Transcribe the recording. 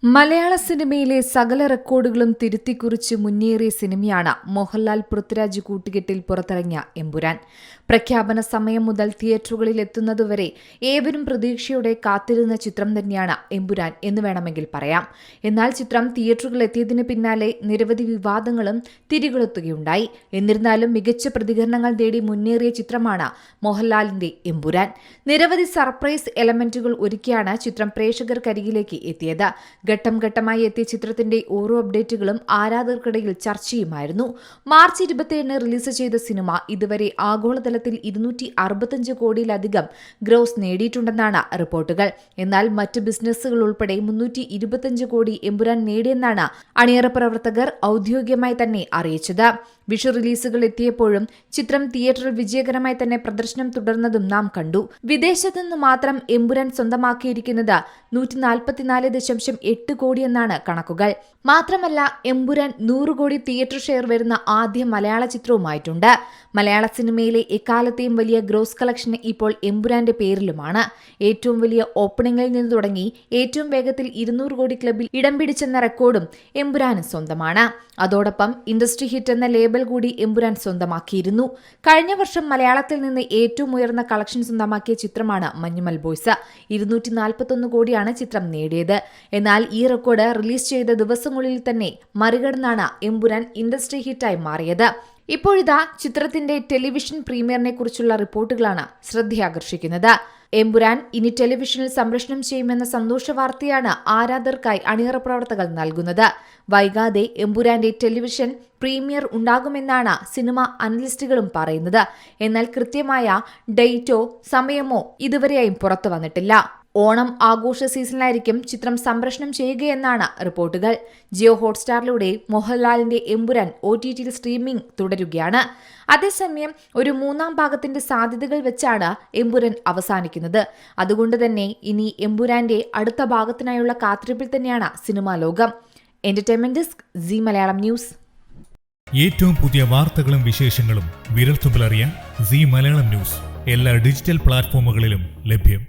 മലയാള സിനിമയിലെ സകല റെക്കോർഡുകളും തിരുത്തിക്കുറിച്ച് മുന്നേറിയ സിനിമയാണ് മോഹൻലാൽ പൃഥ്വിരാജ് കൂട്ടുകെട്ടിൽ പുറത്തിറങ്ങിയ എമ്പുരാൻ. പ്രഖ്യാപന സമയം മുതൽ തിയേറ്ററുകളിൽ എത്തുന്നതുവരെ ഏവരും പ്രതീക്ഷയോടെ കാത്തിരുന്ന ചിത്രം തന്നെയാണ് എമ്പുരാൻ എന്ന് വേണമെങ്കിൽ പറയാം. എന്നാൽ ചിത്രം തിയേറ്ററുകളിൽ എത്തിയതിന് പിന്നാലെ നിരവധി വിവാദങ്ങളും തിരികൊളുത്തുകയുണ്ടായി. എന്നിരുന്നാലും മികച്ച പ്രതികരണങ്ങൾ നേടി മുന്നേറിയ ചിത്രമാണ് മോഹൻലാലിന്റെ എമ്പുരാൻ. നിരവധി സർപ്രൈസ് എലമെന്റുകൾ ഒരുക്കിയാണ് ചിത്രം പ്രേക്ഷകർക്കരികിലേക്ക് എത്തിയത്. ഘട്ടം ഘട്ടമായി എത്തിയ ചിത്രത്തിന്റെ ഓരോ അപ്ഡേറ്റുകളും ആരാധകർക്കിടയിൽ ചർച്ചയുമായിരുന്നു. മാർച്ച് 27 റിലീസ് ചെയ്ത സിനിമ ഇതുവരെ ആഗോളതലത്തിൽ 265 കോടിയിലധികം ഗ്രോസ് നേടിയിട്ടുണ്ടെന്നാണ് റിപ്പോർട്ടുകൾ. എന്നാൽ മറ്റ് ബിസിനസ്സുകൾ ഉൾപ്പെടെ 325 കോടി എമ്പുരാൻ നേടിയെന്നാണ് അണിയറ പ്രവർത്തകർ ഔദ്യോഗികമായി തന്നെ അറിയിച്ചത്. വിഷു റിലീസുകൾ എത്തിയപ്പോഴും ചിത്രം തിയേറ്ററിൽ വിജയകരമായി തന്നെ പ്രദർശനം തുടർന്നതും നാം കണ്ടു. വിദേശത്തുനിന്ന് മാത്രം എമ്പുരാൻ സ്വന്തമാക്കിയിരിക്കുന്നത് 144.8 കോടിയെന്നാണ് കണക്കുകൾ. മാത്രമല്ല എമ്പുരാൻ 100 കോടി തിയേറ്റർ ഷെയർ വരുന്ന ആദ്യ മലയാള ചിത്രവുമായിട്ടുണ്ട്. മലയാള സിനിമയിലെ എക്കാലത്തെയും വലിയ ഗ്രോസ് കളക്ഷൻ ഇപ്പോൾ എമ്പുരാന്റെ പേരിലുമാണ്. ഏറ്റവും വലിയ ഓപ്പണിംഗിൽ നിന്ന് തുടങ്ങി ഏറ്റവും വേഗത്തിൽ 200 കോടി ക്ലബിൽ ഇടം പിടിച്ചെന്ന റെക്കോർഡും എമ്പുരാന് സ്വന്തമാണ്. അതോടൊപ്പം ഇൻഡസ്ട്രി ഹിറ്റ് എന്ന ലേബൽ കൂടി എമ്പുരാൻ സ്വന്തമാക്കിയിരുന്നു. കഴിഞ്ഞ വർഷം മലയാളത്തിൽ നിന്ന് ഏറ്റവും ഉയർന്ന കളക്ഷൻ സ്വന്തമാക്കിയ ചിത്രമാണ് മഞ്ഞുമൽ ബോയ്സ്. 241 കോടിയാണ് ചിത്രം നേടിയത്. എന്നാൽ ഈ റെക്കോർഡ് റിലീസ് ചെയ്ത ദിവസങ്ങളിൽ തന്നെ മറികടന്നാണ് എമ്പുരാൻ ഇൻഡസ്ട്രി ഹിറ്റായി മാറിയത്. ഇപ്പോഴിതാ ചിത്രത്തിന്റെ ടെലിവിഷൻ പ്രീമിയറിനെ കുറിച്ചുള്ള റിപ്പോർട്ടുകളാണ് ശ്രദ്ധയാകർഷിക്കുന്നത്. എമ്പുരാൻ ഇനി ടെലിവിഷനിൽ സംപ്രേഷണം ചെയ്യുമെന്ന സന്തോഷ വാർത്തയാണ് ആരാധകർക്കായി അണിയറ പ്രവർത്തകർ നൽകുന്നത്. വൈകാതെ എമ്പുരാന്റെ ടെലിവിഷൻ പ്രീമിയർ ഉണ്ടാകുമെന്നാണ് സിനിമ അനലിസ്റ്റുകളും പറയുന്നത്. എന്നാൽ കൃത്യമായ ഡേറ്റോ സമയമോ ഇതുവരെയായും പുറത്തു വന്നിട്ടില്ല. ഓണം ആഘോഷ സീസണിലായിരിക്കും ചിത്രം സംപ്രേഷണം ചെയ്യുകയെന്നാണ് റിപ്പോർട്ടുകൾ. ജിയോ ഹോട്ട്സ്റ്റാറിലൂടെ മോഹൻലാലിന്റെ എമ്പുരാൻ OTTയിൽ സ്ട്രീമിംഗ് തുടരുകയാണ്. അതേസമയം ഒരു മൂന്നാം ഭാഗത്തിന്റെ സാധ്യതകൾ വെച്ചാണ് എമ്പുരാൻ അവസാനിക്കുന്നത്. അതുകൊണ്ട് തന്നെ ഇനി എമ്പുരാന്റെ അടുത്ത ഭാഗത്തിനായുള്ള കാത്തിരിപ്പിൽ തന്നെയാണ് സിനിമാ ലോകം. Entertainment desk, Zee Malayalam news. ഏറ്റവും പുതിയ വാർത്തകളും വിശേഷങ്ങളും വിരൽത്തുമ്പിലറിയാൻ സീ മലയാളം ന്യൂസ് എല്ലാ ഡിജിറ്റൽ പ്ലാറ്റ്ഫോമുകളിലും ലഭ്യം.